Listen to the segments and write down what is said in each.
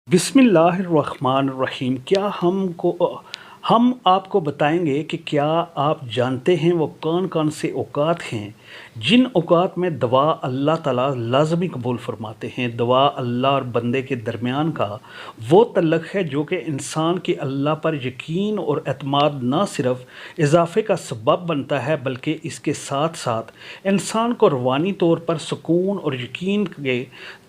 बिस्मिल्लाहिर्रहमानिर्रहीम। क्या हम आपको बताएंगे कि क्या आप जानते हैं वो कौन कौन से औकात हैं जिन औकात में दुआ अल्लाह ताला लाजमी कबूल फरमाते हैं। दुआ अल्लाह और बंदे के दरमियान का वो तल्लक़ है जो कि इंसान के अल्लाह पर यकीन और एतमाद न सिर्फ इजाफ़े का सबब बनता है बल्कि इसके साथ साथ इंसान को रूहानी तौर पर सुकून और यकीन के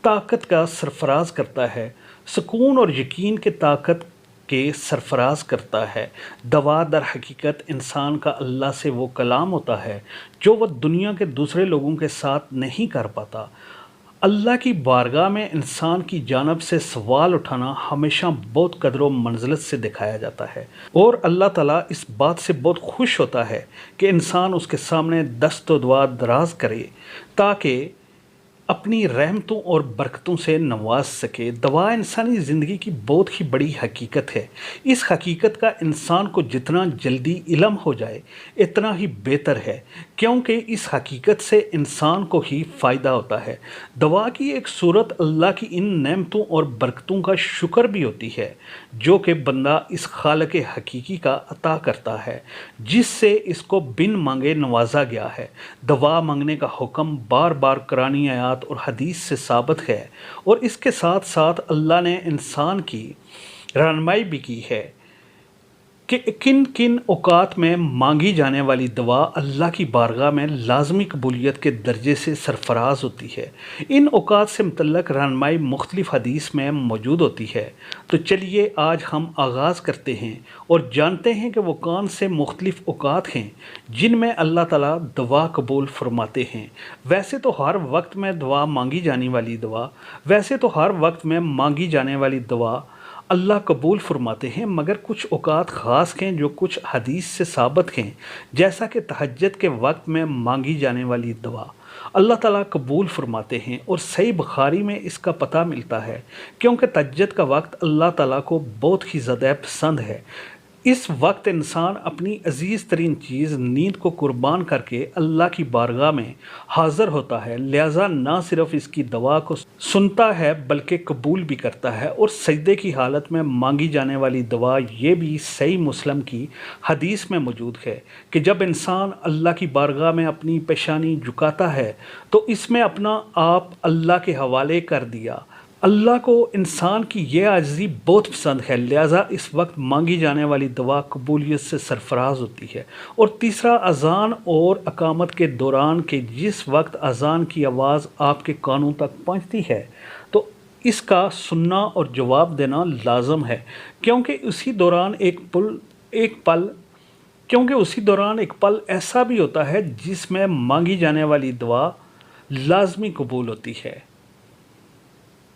ताकत का सरफराज करता है। सुकून और यकीन के ताकत के सरफराज करता है। दवा दर हकीकत इंसान का अल्लाह से वो कलाम होता है जो वह दुनिया के दूसरे लोगों के साथ नहीं कर पाता। अल्लाह की बारगाह में इंसान की जानब से सवाल उठाना हमेशा बहुत कदर व मंज़लत से दिखाया जाता है और अल्लाह ताला इस बात से बहुत खुश होता है कि इंसान उसके सामने दस्त व दुआ दराज करे ताकि अपनी रहमतों और बरकतों से नवाज सके। दवा इंसानी ज़िंदगी की बहुत ही बड़ी हकीकत है। इस हकीकत का इंसान को जितना जल्दी इल्म हो जाए इतना ही बेहतर है, क्योंकि इस हकीकत से इंसान को ही फ़ायदा होता है। दवा की एक सूरत अल्लाह की इन नेमतों और बरकतों का शुक्र भी होती है जो कि बंदा इस खालिक हकीकी का अता करता है जिससे इसको बिन मांगे नवाजा गया है। दवा मांगने का हुक्म बार बार कुरानी आयात और हदीस से साबित है और इसके साथ साथ अल्लाह ने इंसान की रहनुमाई भी की है कि किन किन औकात में मांगी जाने वाली दुआ अल्लाह की बारगाह में लाजमी कबूलियत के दर्जे से सरफराज होती है। इन औकात से मुतल्लक़ रहनुमाई मुख्तलिफ़ हदीस में मौजूद होती है। तो चलिए आज हम आगाज़ करते हैं और जानते हैं कि वो कौन से मुख्तलिफ़ औकात हैं जिनमें अल्लाह ताला दुआ कबूल फरमाते हैं। वैसे तो हर वक्त में मांगी जाने वाली दुआ अल्लाह कबूल फरमाते हैं, मगर कुछ औकात ख़ास हैं जो कुछ हदीस से साबित हैं, जैसा कि तहज्जुद के वक्त में मांगी जाने वाली दुआ अल्लाह ताला कबूल फरमाते हैं और सही बुखारी में इसका पता मिलता है, क्योंकि तहज्जुद का वक्त अल्लाह ताला को बहुत ही ज़्यादा पसंद है। इस वक्त इंसान अपनी अजीज़ तरीन चीज़ नींद को कुर्बान करके अल्लाह की बारगाह में हाज़िर होता है, लिहाजा ना सिर्फ इसकी दुआ को सुनता है बल्कि कबूल भी करता है। और सजदे की हालत में मांगी जाने वाली दुआ ये भी सही मुस्लिम की हदीस में मौजूद है कि जब इंसान अल्लाह की बारगाह में अपनी पेशानी झुकाता है तो इसमें अपना आप अल्लाह के हवाले कर दिया। अल्लाह को इंसान की यह आजिज़ी बहुत पसंद है, लिहाजा इस वक्त मांगी जाने वाली दुआ कबूलियत से सरफराज होती है। और तीसरा, अज़ान और अकामत के दौरान के जिस वक्त अज़ान की आवाज़ आपके कानों तक पहुंचती है तो इसका सुनना और जवाब देना लाजम है, क्योंकि उसी दौरान एक पल ऐसा भी होता है जिसमें मांगी जाने वाली दुआ लाजमी कबूल होती है।